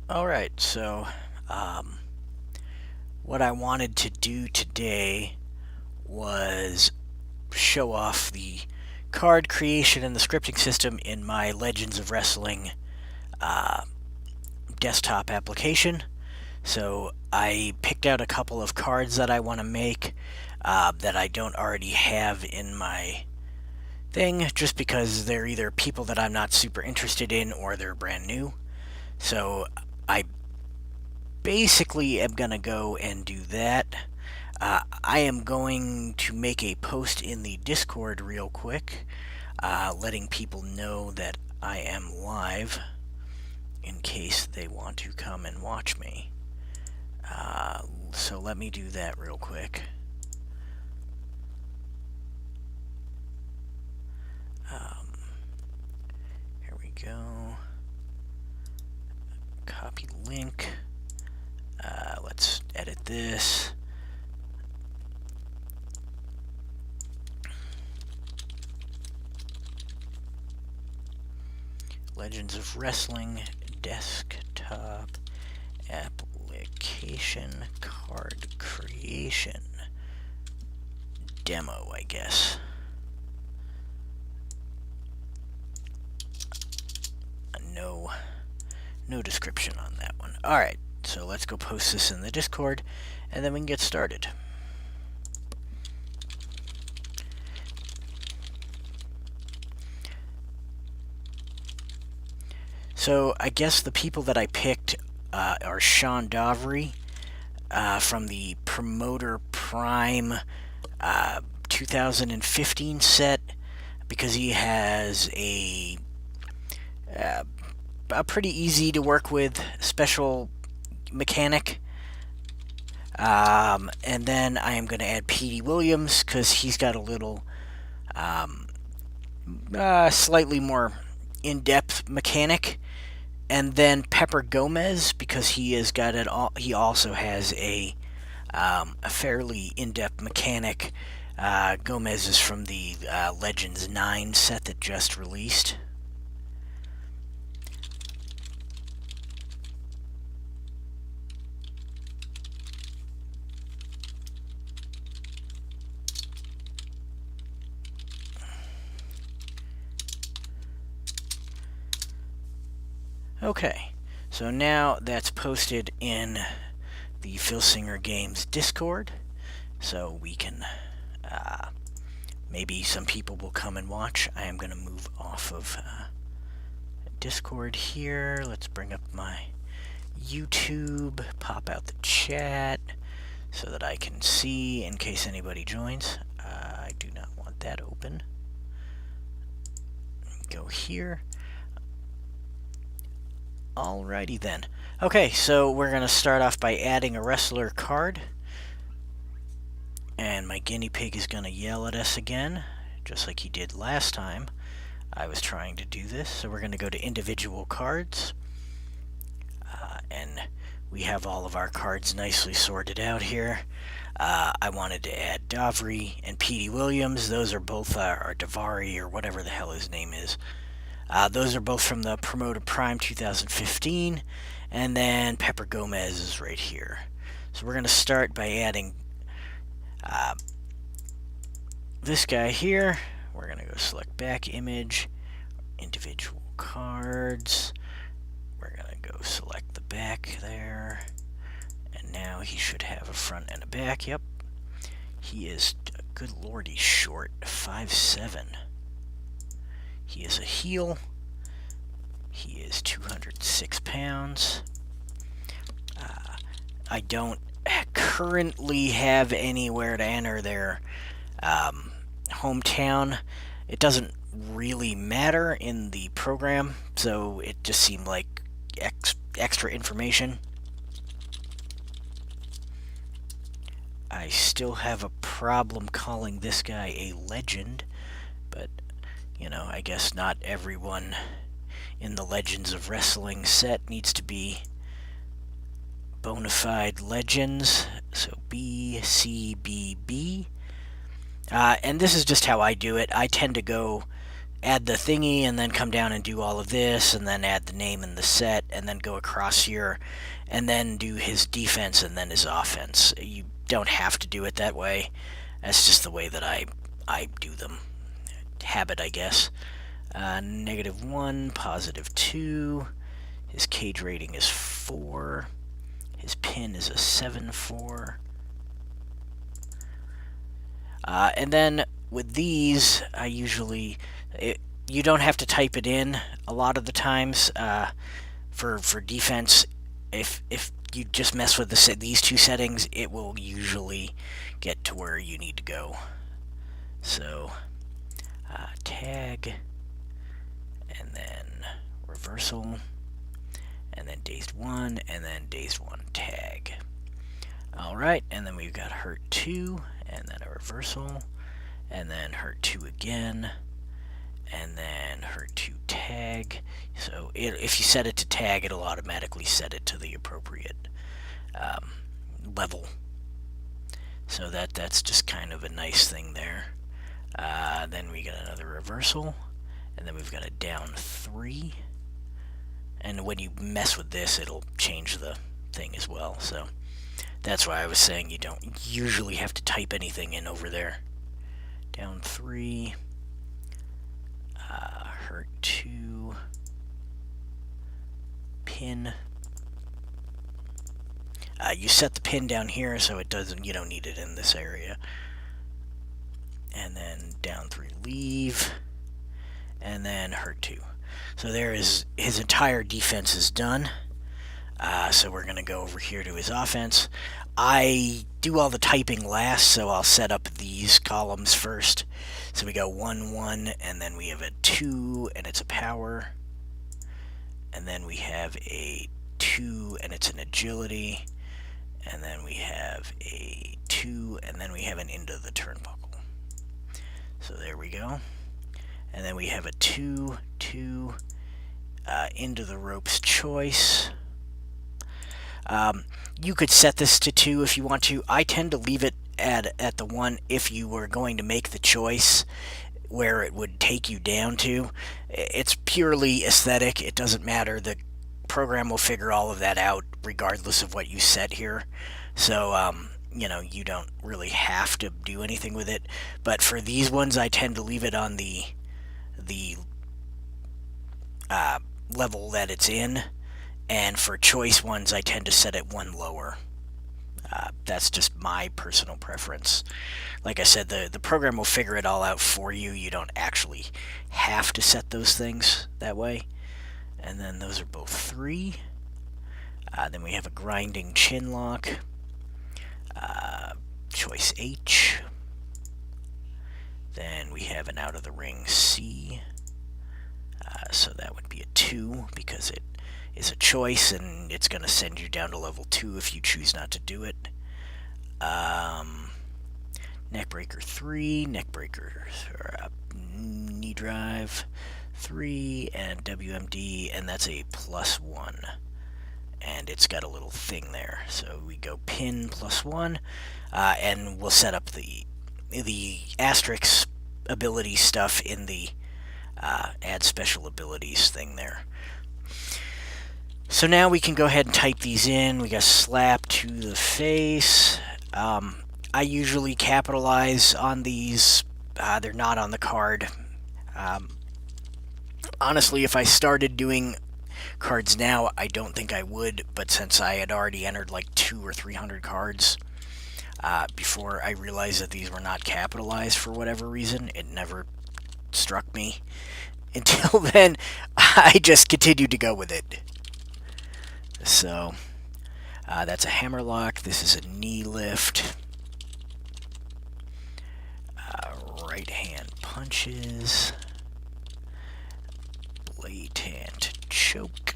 Alright, so what I wanted to do today was show off the card creation and the scripting system in my Legends of Wrestling desktop application. So I picked out a couple of cards that I want to make that I don't already have in my thing, just because they're either people that I'm not super interested in or they're brand new. So I basically am going to go and do that. I am going to make a post in the Discord real quick, letting people know that I am live in case they want to come and watch me. So let me do that real quick. Here we go. Copy link. Let's edit this. Legends of Wrestling desktop application card creation demo, I guess. No description on that one. Alright, so let's go post this in the Discord, and then we can get started. So I guess the people that I picked are Sean Dovry from the Promoter Prime 2015 set, because he has a pretty easy to work with special mechanic. And then I am going to add Petey Williams because he's got a little slightly more in-depth mechanic. And then Pepper Gomez because he has got it all. He also has a fairly in-depth mechanic. Gomez is from the Legends 9 set that just released. Okay, so now that's posted in the Phil Singer Games Discord, so we can, maybe some people will come and watch. I am going to move off of Discord here. Let's bring up my YouTube, pop out the chat so that I can see in case anybody joins. I do not want that open. Go here. Alrighty then. Okay, so we're going to start off by adding a wrestler card. And my guinea pig is going to yell at us again, just like he did last time I was trying to do this. So we're going to go to individual cards. And we have all of our cards nicely sorted out here. I wanted to add Dovry and Petey Williams. Those are both, or Davari, or whatever the hell his name is. Those are both from the Promoter Prime 2015. And then Pepper Gomez is right here. So we're going to start by adding this guy here. We're going to go select back image, individual cards. We're going to go select the back there. And now he should have a front and a back. Yep. He is, good lord, he's short. 5'7". He is a heel. He is 206 pounds. I don't currently have anywhere to enter their hometown. It doesn't really matter in the program, so it just seemed like extra information. I still have a problem calling this guy a legend, but you know, I guess not everyone in the Legends of Wrestling set needs to be bona fide legends. So BCBB. And this is just how I do it. I tend to go add the thingy and then come down and do all of this and then add the name and the set and then go across here and then do his defense and then his offense. You don't have to do it that way. That's just the way that I do them. Habit, I guess. -1, +2. His cage rating is 4. His pin is a 7-4. And then with these, I usually... you don't have to type it in a lot of the times. For defense, if you just mess with these two settings, it will usually get to where you need to go. So, tag, and then reversal, and then dazed 1, and then dazed 1 tag. Alright, and then we've got hurt 2, and then a reversal, and then hurt 2 again, and then hurt 2 tag. So if you set it to tag, it'll automatically set it to the appropriate level. So that's just kind of a nice thing there. Then we got another reversal, and then we've got a down 3. And when you mess with this, it'll change the thing as well. So that's why I was saying you don't usually have to type anything in over there. Down 3. Hurt 2. Pin. You set the pin down here so it doesn't, you don't need it in this area. And then down 3 leave. And then hurt 2. So there is his entire defense is done. So we're going to go over here to his offense. I do all the typing last, so I'll set up these columns first. So we go 1, 1, and then we have a 2, and it's a power. And then we have a 2, and it's an agility. And then we have a 2, and then we have an into the turnbuckle. So there we go. And then we have a 2, 2, into the ropes choice. You could set this to 2 if you want to. I tend to leave it at the 1 if you were going to make the choice where it would take you down to. It's purely aesthetic. It doesn't matter. The program will figure all of that out regardless of what you set here. So, you know, you don't really have to do anything with it. But for these ones, I tend to leave it on the level that it's in. And for choice ones, I tend to set it 1 lower. That's just my personal preference. Like I said, the program will figure it all out for you. You don't actually have to set those things that way. And then those are both 3. Then we have a grinding chin lock. Choice H. Then we have an out of the ring C. So that would be a 2 because it is a choice and it's going to send you down to level 2 if you choose not to do it. Neckbreaker 3, neckbreaker, knee drive 3, and WMD, and that's a +1. And it's got a little thing there. So we go pin +1, and we'll set up the asterisk ability stuff in the add special abilities thing there. So now we can go ahead and type these in. We got slap to the face. I usually capitalize on these. They're not on the card. Honestly, if I started doing cards now, I don't think I would, but since I had already entered like 200 or 300 cards before I realized that these were not capitalized for whatever reason, it never struck me. Until then, I just continued to go with it. So, that's a hammerlock. This is a knee lift. Right hand punches. Blatant choke.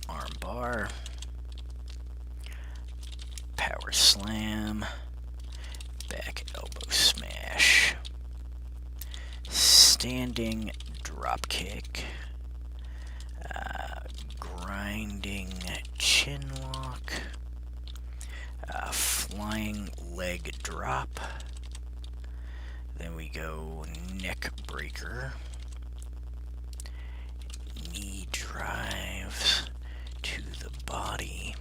Arm bar. Power slam. Back elbow smash. Standing drop kick. Grinding chin lock. Flying leg drop. Then we go neck breaker, knee drives to the body,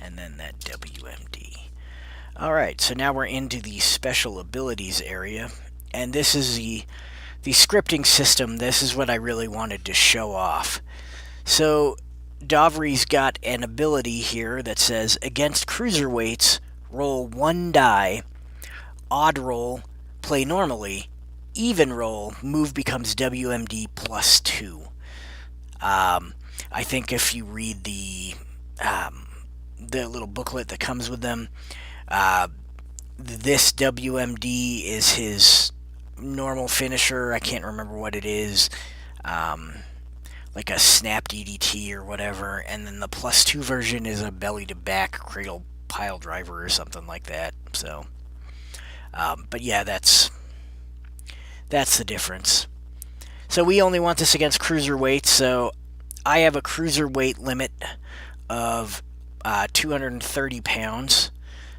and then that WMD. Alright, so now we're into the special abilities area, and this is the scripting system. This is what I really wanted to show off. So Dovry's got an ability here that says, against cruiserweights, roll 1 die, odd roll, play normally, even roll, move becomes WMD plus 2. I think if you read the little booklet that comes with them, this WMD is his normal finisher. I can't remember what it is. Like a snap DDT or whatever. And then the plus 2 version is a belly to back cradle pile driver or something like that. So, but yeah, that's the difference. So we only want this against cruiserweights. So I have a cruiserweight limit of 230 pounds.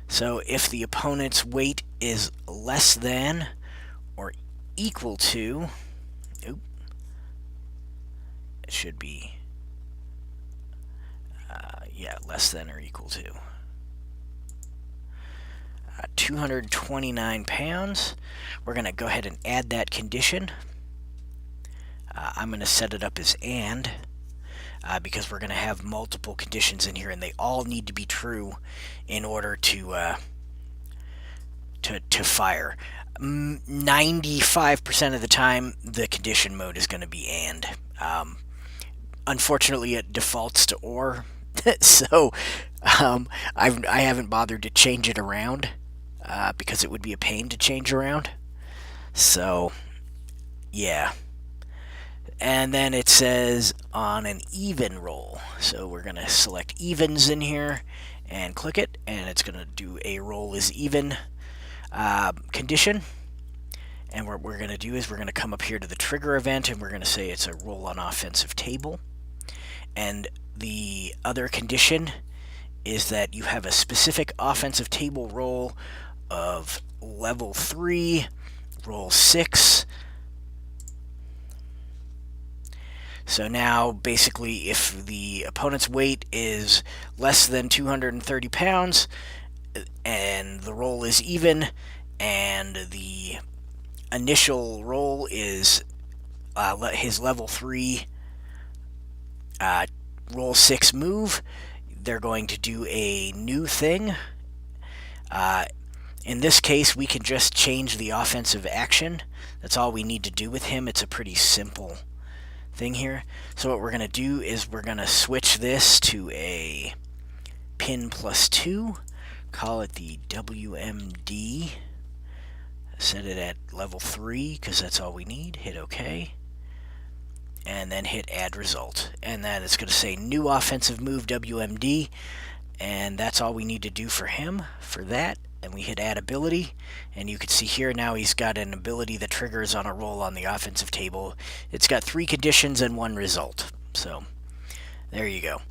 So if the opponent's weight is less than or equal to, it should be, less than or equal to 229 pounds, we're going to go ahead and add that condition. I'm going to set it up as and, because we're going to have multiple conditions in here, and they all need to be true in order to fire. 95% of the time, the condition mode is going to be and. Unfortunately, it defaults to or, so I haven't bothered to change it around because it would be a pain to change around. So, yeah. And then it says on an even roll. So we're going to select evens in here and click it, and it's going to do a roll is even condition. And what we're going to do is we're going to come up here to the trigger event, and we're going to say it's a roll on offensive table. And the other condition is that you have a specific offensive table roll of level 3, roll 6. So now, basically, if the opponent's weight is less than 230 pounds, and the roll is even, and the initial roll is his level 3 roll 6 move, they're going to do a new thing. In this case, we can just change the offensive action. That's all we need to do with him. It's a pretty simple thing here. So what we're going to do is we're going to switch this to a pin plus 2, call it the WMD, set it at level 3 because that's all we need, hit OK, and then hit add result. And then it's going to say new offensive move WMD, and that's all we need to do for him for that. And we hit add ability, and you can see here now he's got an ability that triggers on a roll on the offensive table. It's got 3 conditions and 1 result. So there you go.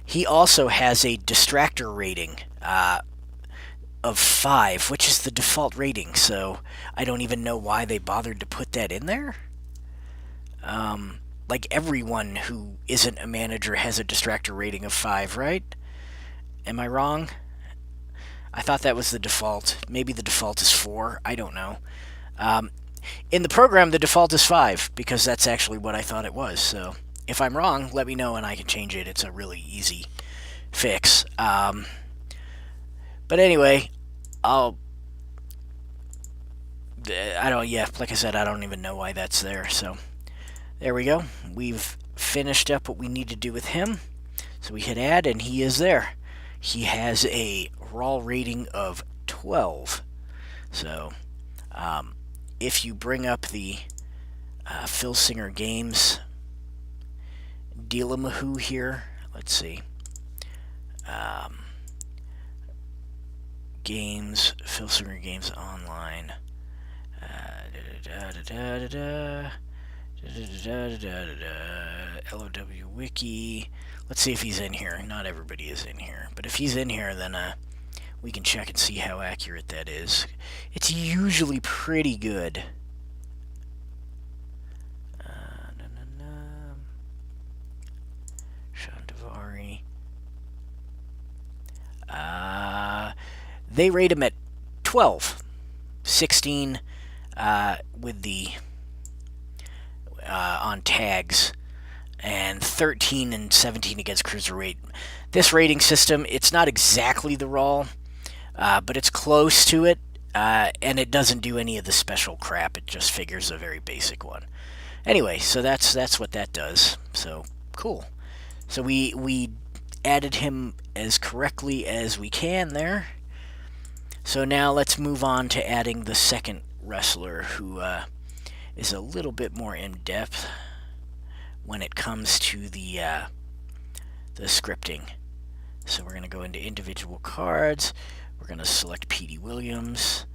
He also has a distractor rating of 5, which is the default rating, so I don't even know why they bothered to put that in there. Like everyone who isn't a manager has a distractor rating of 5, right? Am I wrong? I thought that was the default. Maybe the default is 4. I don't know. In the program, the default is 5, because that's actually what I thought it was. So if I'm wrong, let me know and I can change it. It's a really easy fix. But anyway, like I said, I don't even know why that's there. So there we go. We've finished up what we need to do with him. So we hit add, and he is there. He has a raw rating of 12. So if you bring up the Phil Singer Games Dealamahoo here, let's see. Games, Phil Singer Games Online. LOW Wiki. Let's see if he's in here. Not everybody is in here, but if he's in here, then we can check and see how accurate that is. It's usually pretty good. Shantavari. They rate him at 12. 16 with the on tags, and 13 and 17 against cruiserweight. This rating system, it's not exactly the Raw, but it's close to it, and it doesn't do any of the special crap. It just figures a very basic one. Anyway, so that's what that does. So cool. So we added him as correctly as we can there. So now let's move on to adding the second wrestler, who is a little bit more in depth when it comes to the scripting. So we're going to go into individual cards. We're going to select Petey Williams.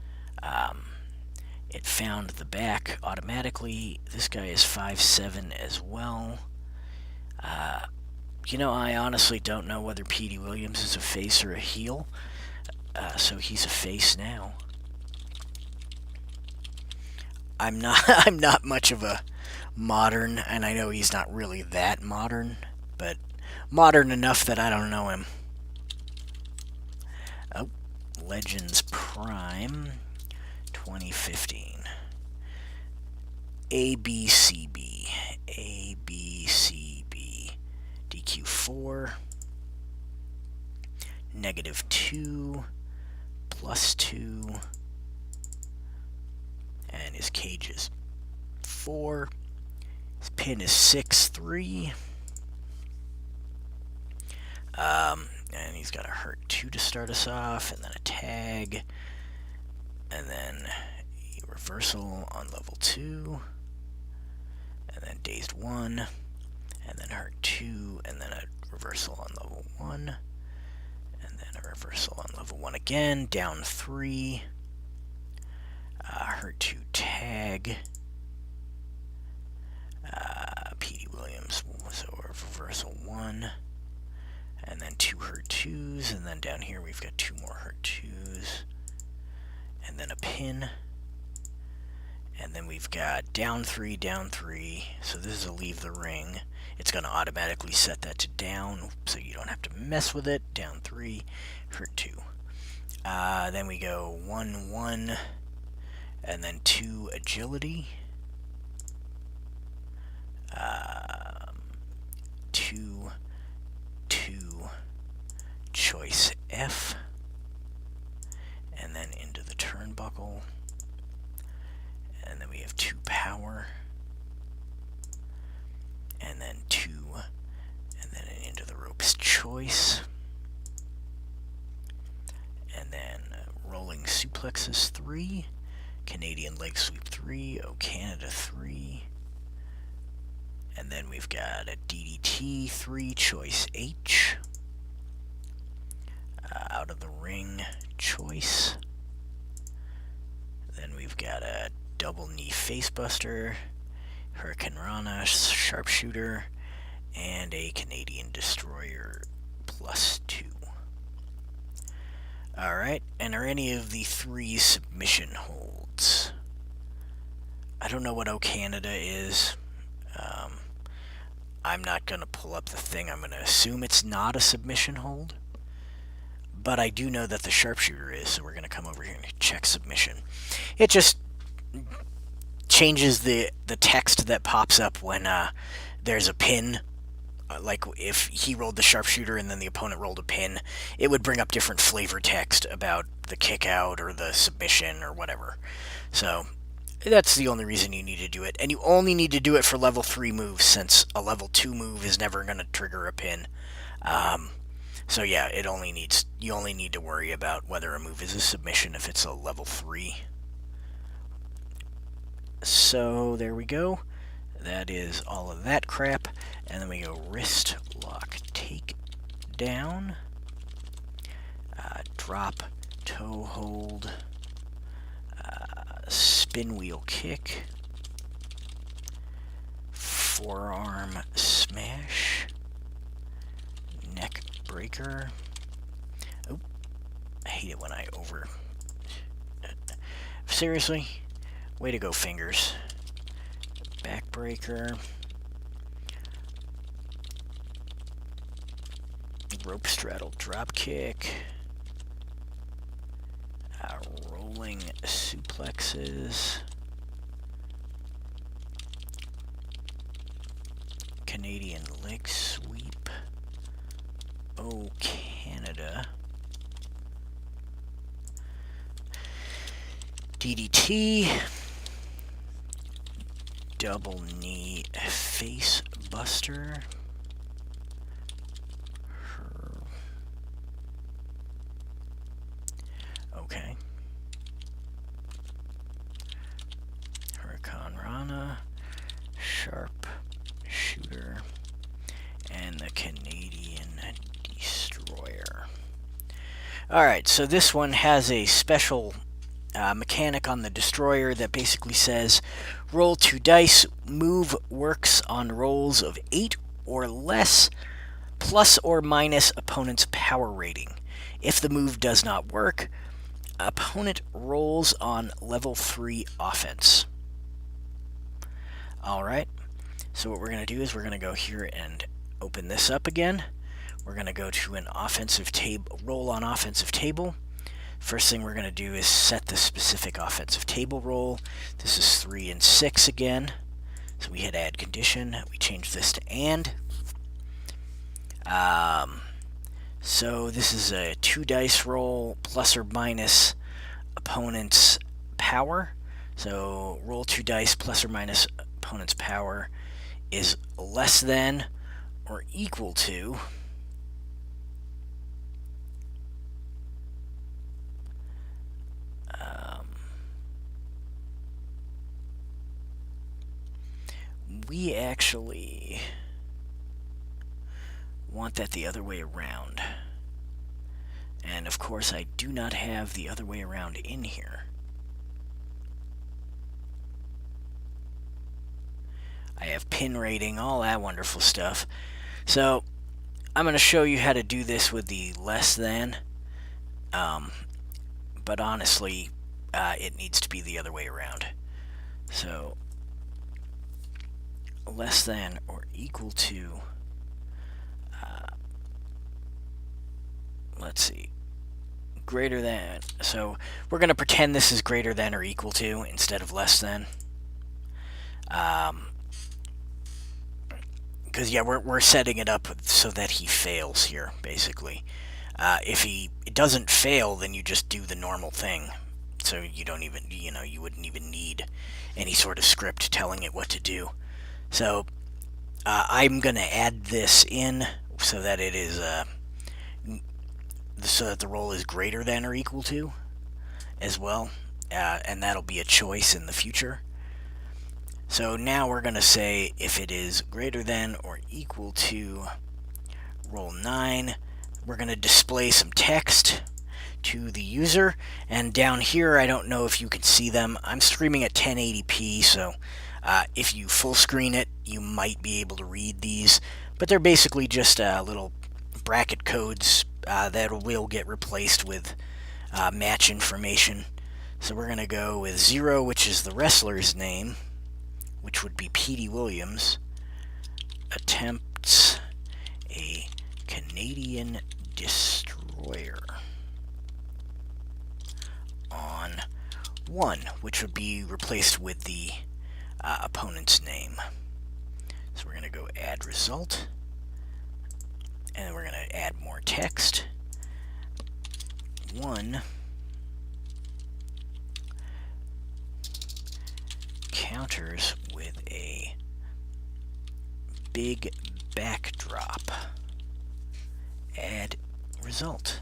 It found the back automatically. This guy is 5'7" as well. I honestly don't know whether Petey Williams is a face or a heel. So he's a face now. I'm not much of a modern, and I know he's not really that modern, but modern enough that I don't know him. Oh, Legends Prime 2015. ABCB. DQ4. -2. +2. And his cage is 4. His pin is 6'3". And he's got a hurt 2 to start us off, and then a tag, and then a reversal on level 2, and then dazed 1, and then hurt 2, and then a reversal on level 1, and then a reversal on level 1 again, down 3, hurt 2 tag, Petey Williams, so a reversal 1, and then 2 hurt 2s, and then down here we've got 2 more hurt 2s, and then a pin, and then we've got down 3, so this is a leave the ring. It's going to automatically set that to down, so you don't have to mess with it. Down 3, hurt 2. Then we go 1, 1, and then 2 agility. 2, 2, choice F, and then into the turnbuckle, and then we have 2 power, and then 2, and then into the ropes choice, and then rolling suplexes 3, Canadian leg sweep 3, O Canada 3, and then we've got a DDT 3, choice H, out of the ring choice. Then we've got a double knee facebuster, Hurricane Rana sharpshooter, and a Canadian destroyer +2. Alright, and are any of the 3 submission holds? I don't know what O Canada is. I'm not going to pull up the thing. I'm going to assume it's not a submission hold. But I do know that the sharpshooter is, so we're going to come over here and check submission. It just changes the text that pops up when there's a pin. Like if he rolled the sharpshooter and then the opponent rolled a pin, it would bring up different flavor text about the kick out or the submission or whatever. So that's the only reason you need to do it. And you only need to do it for level 3 moves, since a level 2 move is never going to trigger a pin. So yeah, you only need to worry about whether a move is a submission if it's a level 3. So there we go. That is all of that crap. And then we go wrist lock take down, drop toe hold, spin wheel kick, forearm smash, neck breaker. Oh, hate it when I over... Seriously? Way to go, fingers. Backbreaker. Rope straddle dropkick. Rolling suplexes. Canadian leg sweep. Oh, Canada. DDT. Double knee face buster. Okay. Hurricane Rana. Sharp shooter. And the Canadian Destroyer. Alright, so this one has a special mechanic on the Destroyer that basically says roll 2 dice, move works on rolls of 8 or less, plus or minus opponent's power rating. If the move does not work, opponent rolls on level 3 offense. Alright, so what we're going to do is we're going to go here and open this up again. We're going to go to an offensive table, roll on offensive table. First thing we're going to do is set the specific offensive table roll. This is 3 and 6 again. So we hit add condition. We change this to and. So this is a 2 dice roll plus or minus opponent's power. So roll 2 dice plus or minus opponent's power is less than or equal to we actually want that the other way around. And of course I do not have the other way around in here. I have pin rating, all that wonderful stuff. So I'm going to show you how to do this with the less than. But honestly, it needs to be the other way around. So less than or equal to, let's see, greater than. So we're going to pretend this is greater than or equal to instead of less than. Because yeah, we're setting it up so that he fails here, basically. If he doesn't fail, then you just do the normal thing. So you don't even, you wouldn't even need any sort of script telling it what to do. So I'm going to add this in so that it is, so that the roll is greater than or equal to as well. And that'll be a choice in the future. So now we're going to say if it is greater than or equal to roll 9, we're going to display some text to the user. And down here, I don't know if you can see them. I'm streaming at 1080p, so if you full screen it, you might be able to read these. But they're basically just little bracket codes that will get replaced with match information. So we're going to go with 0, which is the wrestler's name, which would be Petey Williams, attempts a Canadian Destroyer on 1, which would be replaced with the opponent's name. So we're going to go add result, and we're going to add more text. 1 counters with a big backdrop. Add result.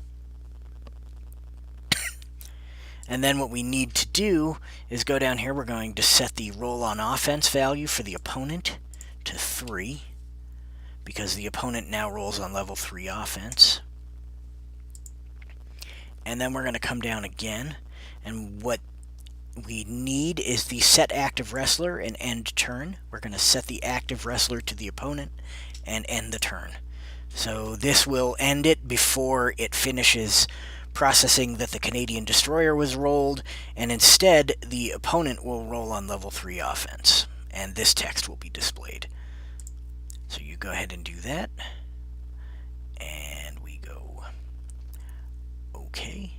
And then what we need to do is go down here. We're going to set the roll on offense value for the opponent to 3, because the opponent now rolls on level 3 offense. And then we're going to come down again, and what we need is the set active wrestler and end turn. We're going to set the active wrestler to the opponent and end the turn. So this will end it before it finishes processing that the Canadian destroyer was rolled, and instead the opponent will roll on level 3 offense, and this text will be displayed. So you go ahead and do that, and we go OK.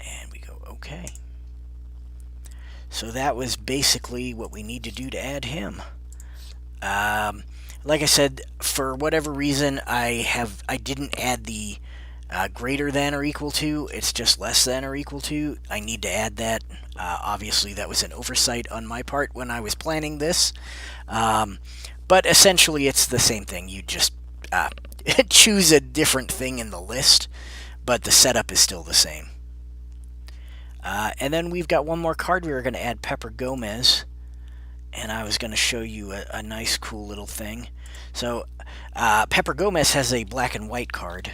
And we go OK. So that was basically what we need to do to add him. Like I said, for whatever reason, I didn't add the greater than or equal to. It's just less than or equal to. I need to add that. Obviously, that was an oversight on my part when I was planning this. But essentially, it's the same thing. You just choose a different thing in the list, but the setup is still the same. And then we've got one more card. We were going to add Pepper Gomez. And I was going to show you a nice, cool little thing. So, Pepper Gomez has a black and white card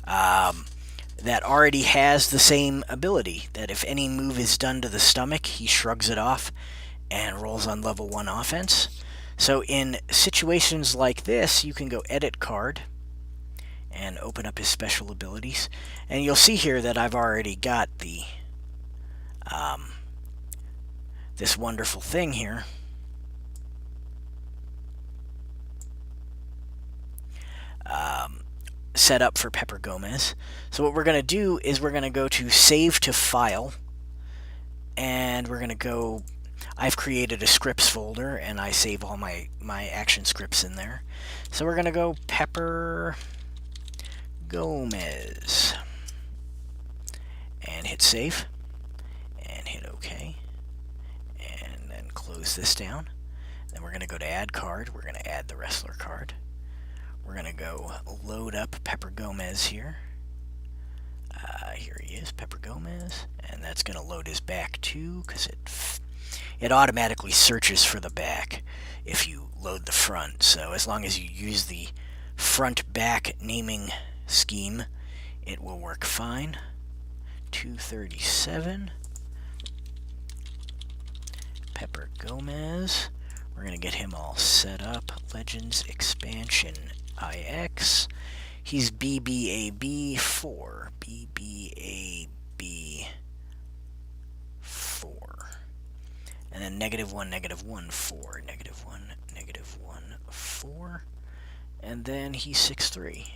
that already has the same ability, that if any move is done to the stomach, he shrugs it off and rolls on level 1 offense. So in situations like this, you can go edit card and open up his special abilities. And you'll see here that I've already got the this wonderful thing here. Set up for Pepper Gomez. So what we're going to do is we're going to go to Save to File, and we're going to go, I've created a scripts folder, and I save all my action scripts in there. So we're going to go Pepper Gomez, and hit Save, and hit OK. Close this down. Then we're going to go to Add Card. We're going to add the Wrestler card. We're going to go load up Pepper Gomez here. Here he is, Pepper Gomez. And that's going to load his back too, because it automatically searches for the back if you load the front. So as long as you use the front-back naming scheme, it will work fine. 237. Pepper Gomez. We're going to get him all set up. Legends Expansion IX. He's BBAB4. BBAB4. And then -1, -1, 4. -1, -1, 4. And then he's 6'3".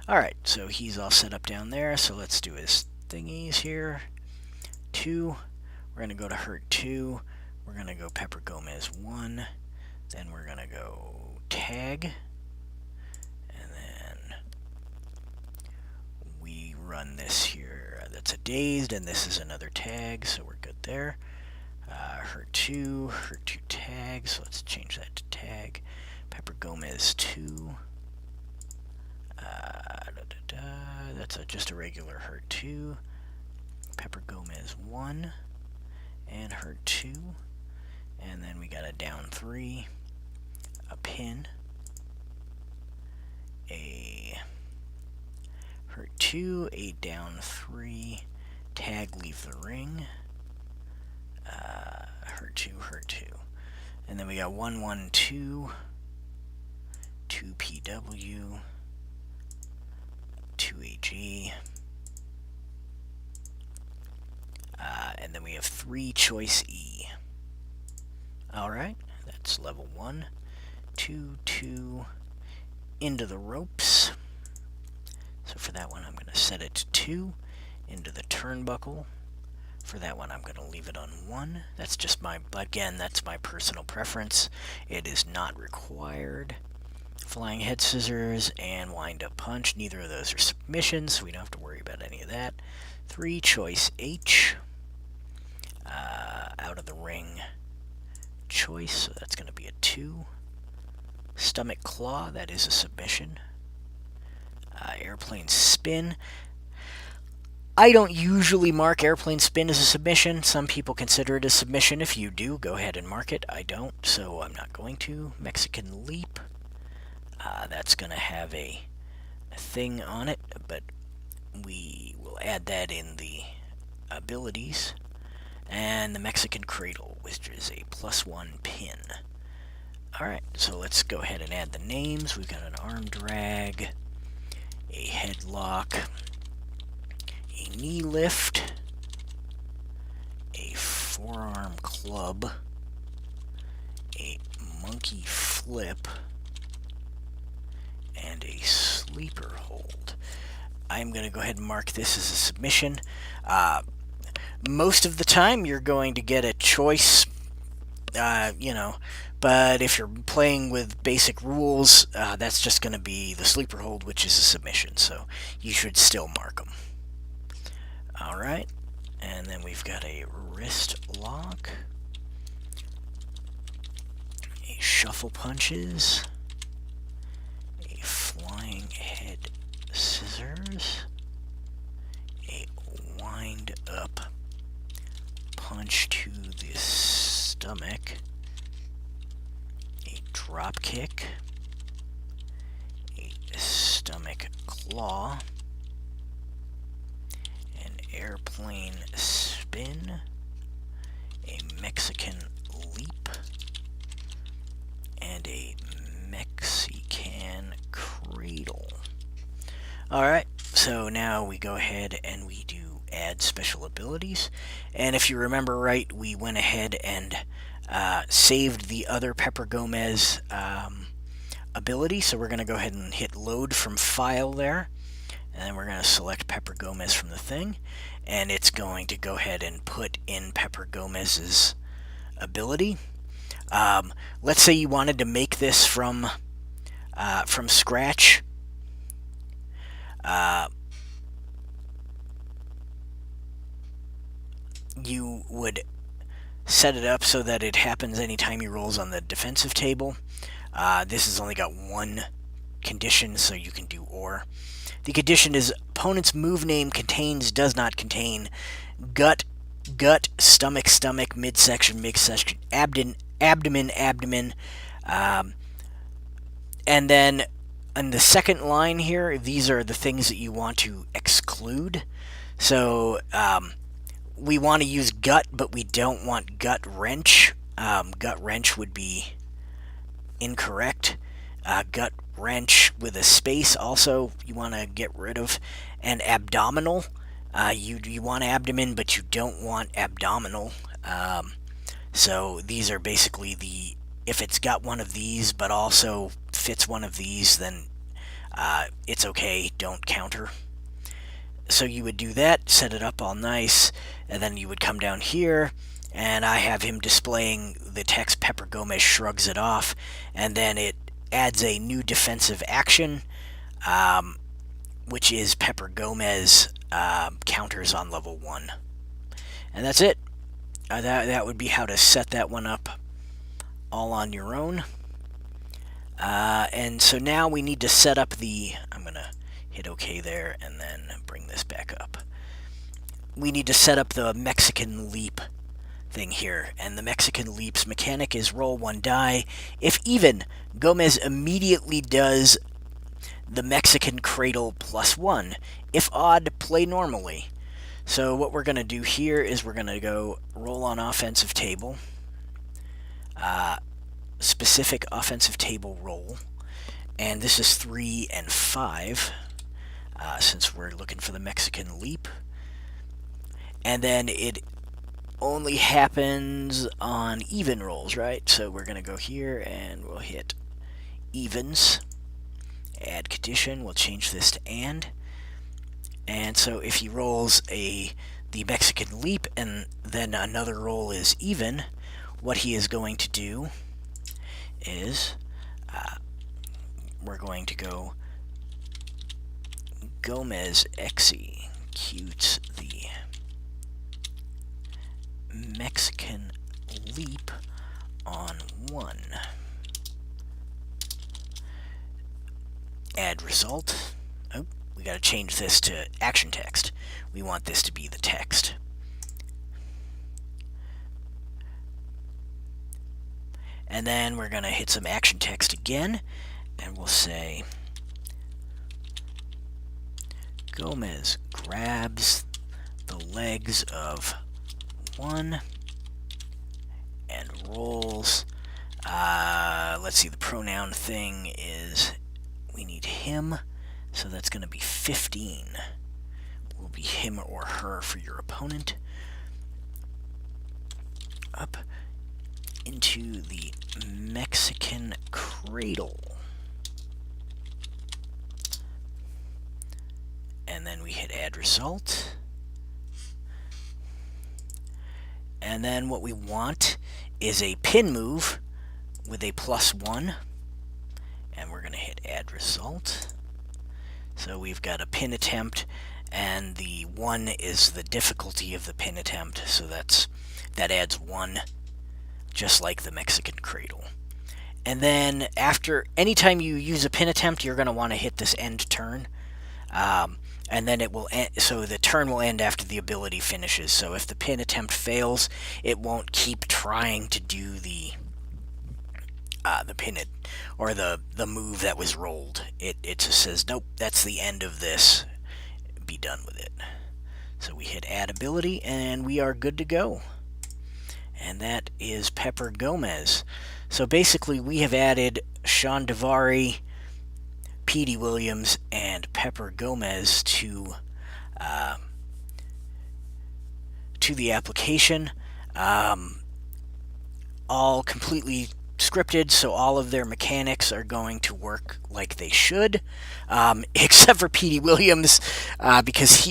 Alright, so he's all set up down there. So let's do his thingies here. 2. We're going to go to Hurt 2. We're going to go Pepper Gomez 1. Then we're going to go Tag. And then we run this here. That's a Dazed, and this is another Tag, so we're good there. Hurt 2 Tag, so let's change that to Tag. Pepper Gomez 2. That's just a regular Hurt 2. Pepper Gomez 1. And Hurt 2, and then we got a down 3, a pin, a Hurt 2, a down 3, Tag, leave the ring, Hurt 2, and then we got 1, 1, 2, 2 PW, 2 AG. And then we have 3 Choice E. Alright, that's level 1. 2, 2, into the ropes. So for that one, I'm going to set it to 2. Into the turnbuckle. For that one, I'm going to leave it on 1. That's just again, that's my personal preference. It is not required. Flying Head Scissors and Wind Up Punch. Neither of those are submissions, so we don't have to worry about any of that. 3 Choice H. Out of the ring choice, so that's going to be a 2. Stomach Claw, that is a submission. Airplane Spin. I don't usually mark Airplane Spin as a submission. Some people consider it a submission. If you do, go ahead and mark it. I don't, so I'm not going to. Mexican Leap. That's going to have a thing on it, but we will add that in the abilities. And the Mexican Cradle, which is a +1 pin. Alright, so let's go ahead and add the names. We've got an arm drag, a headlock, a knee lift, a forearm club, a monkey flip, and a sleeper hold. I'm going to go ahead and mark this as a submission. Most of the time you're going to get a choice, but if you're playing with basic rules, that's just going to be the sleeper hold, which is a submission, so you should still mark them. Alright, and then we've got a wrist lock, a shuffle punches, a flying head scissors, a wind up punch to the stomach, a drop kick, a stomach claw, an airplane spin, a Mexican leap, and a Mexican cradle. Alright, so now we go ahead and we do add special abilities, and if you remember right, we went ahead and saved the other Pepper Gomez ability, so we're going to go ahead and hit load from file there, and then we're going to select Pepper Gomez from the thing, and it's going to go ahead and put in Pepper Gomez's ability. Let's say you wanted to make this from scratch. You would set it up so that it happens anytime he rolls on the defensive table. This has only got one condition, so you can do or. The condition is opponent's move name contains, does not contain, gut, stomach, midsection, abdomen, and then on the second line here, these are the things that you want to exclude. So we want to use gut, but we don't want gut wrench. Gut wrench would be incorrect. Gut wrench with a space also you want to get rid of. And abdominal, you want abdomen, but you don't want abdominal. So these are basically if it's got one of these but also fits one of these, then it's okay, don't counter. So you would do that, set it up all nice, and then you would come down here, and I have him displaying the text Pepper Gomez shrugs it off, and then it adds a new defensive action, which is Pepper Gomez counters on level 1. And that's it. That would be how to set that one up all on your own. And so now we need to set up I'm going to hit OK there and then bring this back up. We need to set up the Mexican leap thing here, and the Mexican leap's mechanic is roll 1 die. If even, Gomez immediately does the Mexican cradle +1. If odd, play normally. So what we're going to do here is we're going to go roll on offensive table, specific offensive table roll, and this is 3 and 5, since we're looking for the Mexican leap. And then it only happens on even rolls, right? So we're going to go here and we'll hit evens, add condition, we'll change this to and so if he rolls the Mexican leap and then another roll is even, what he is going to do is we're going to go Gomez executes the Mexican leap on 1. Add result. Oh, we got to change this to action text. We want this to be the text. And then we're going to hit some action text again, and we'll say Gomez grabs the legs of 1 and rolls Let's see, the pronoun thing is we need him, so that's going to be 15. Will be him or her for your opponent. Up into the Mexican cradle. And then we hit add result. And then what we want is a pin move with a +1. And we're going to hit add result. So we've got a pin attempt, and the 1 is the difficulty of the pin attempt. So that adds 1, just like the Mexican cradle. And then anytime you use a pin attempt, you're going to want to hit this end turn. And then it will end, so the turn will end after the ability finishes. So if the pin attempt fails, it won't keep trying to do the pin or the move that was rolled. It just says, nope, that's the end of this. Be done with it. So we hit add ability, and we are good to go. And that is Pepper Gomez. So basically, we have added Sean Davari, Petey Williams, and Pepper Gomez to the application. All completely scripted, so all of their mechanics are going to work like they should, except for Petey Williams, because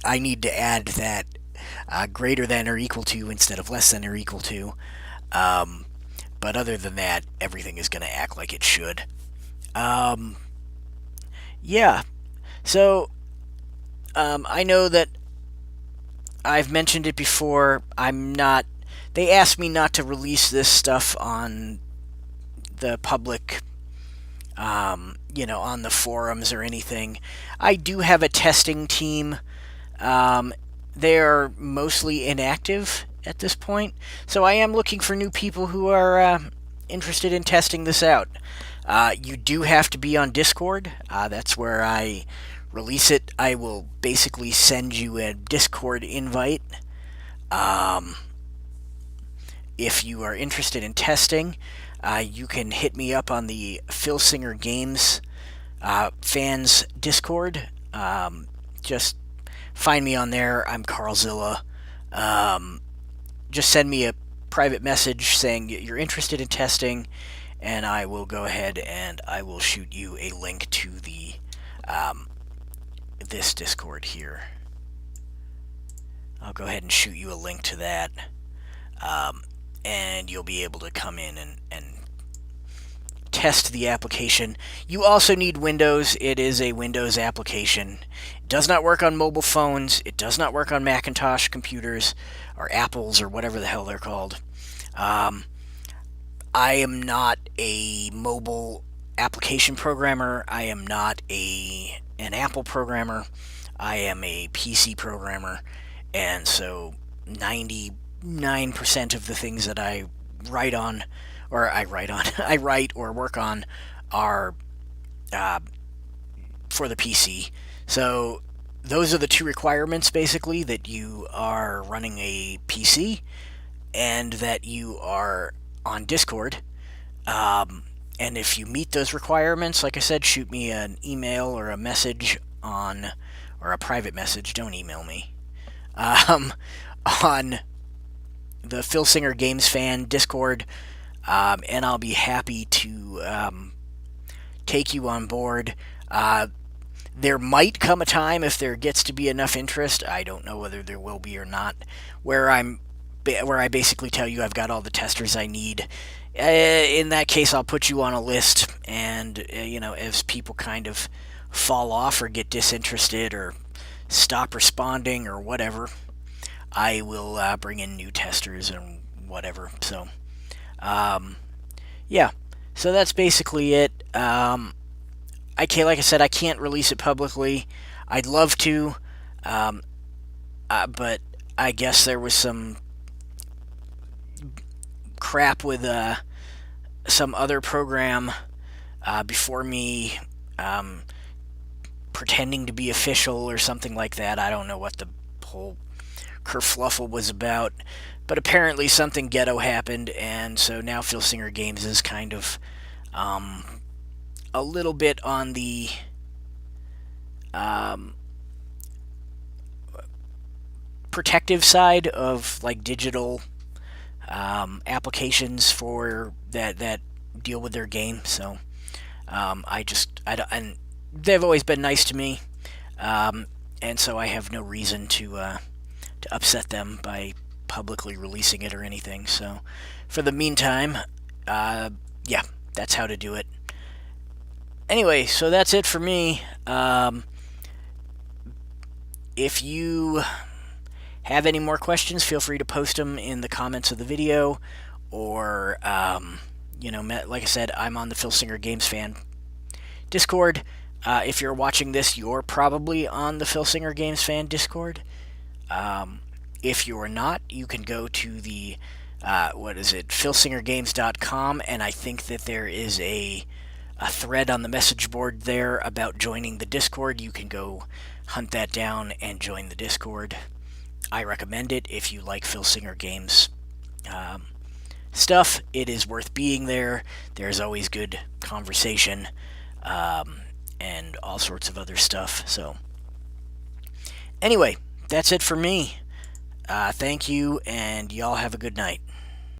I need to add that greater than or equal to instead of less than or equal to. But other than that, everything is going to act like it should. Yeah, so I know that I've mentioned it before. They asked me not to release this stuff on the public, on the forums or anything. I do have a testing team. They're mostly inactive at this point, so I am looking for new people who are interested in testing this out. You do have to be on Discord. That's where I release it. I will basically send you a Discord invite. If you are interested in testing, you can hit me up on the Phil Singer Games fans Discord. Just find me on there. I'm Carlzilla. Just send me a private message saying you're interested in testing, and I will go ahead and I will shoot you a link to the this Discord here. I'll go ahead and shoot you a link to that, and you'll be able to come in and test the application. You also need Windows. It is a Windows application. It does not work on mobile phones. It does not work on Macintosh computers or Apples or whatever the hell they're called. I am not a mobile application programmer. I am not an Apple programmer. I am a PC programmer, and so 99% of the things that I write or work on are for the PC. So those are the two requirements, basically, that you are running a PC and that you are on Discord. And if you meet those requirements, like I said, shoot me an email or a message or a private message, don't email me, on the Phil Singer Games Fan Discord, and I'll be happy to take you on board. There might come a time, if there gets to be enough interest, I don't know whether there will be or not, where I basically tell you I've got all the testers I need. In that case, I'll put you on a list, and as people kind of fall off or get disinterested or stop responding or whatever, I will bring in new testers and whatever. So, yeah. So that's basically it. Like I said, I can't release it publicly. I'd love to, but I guess there was some crap with some other program before me pretending to be official or something like that. I don't know what the whole kerfluffle was about. But apparently something ghetto happened, and so now Phil Singer Games is kind of a little bit on the protective side of like digital applications for that deal with their game. So and they've always been nice to me, and so I have no reason to upset them by publicly releasing it or anything. So for the meantime, yeah, that's how to do it. Anyway, so that's it for me. If you have any more questions, feel free to post them in the comments of the video, or like I said, I'm on the Phil Singer Games Fan Discord. If you're watching this, you're probably on the Phil Singer Games Fan Discord. If you're not, you can go to the philsingergames.com, and I think that there is a thread on the message board there about joining the Discord. You can go hunt that down and join the Discord. I recommend it if you like Phil Singer Games stuff. It is worth being there. There's always good conversation and all sorts of other stuff. So anyway, that's it for me. Thank you, and y'all have a good night.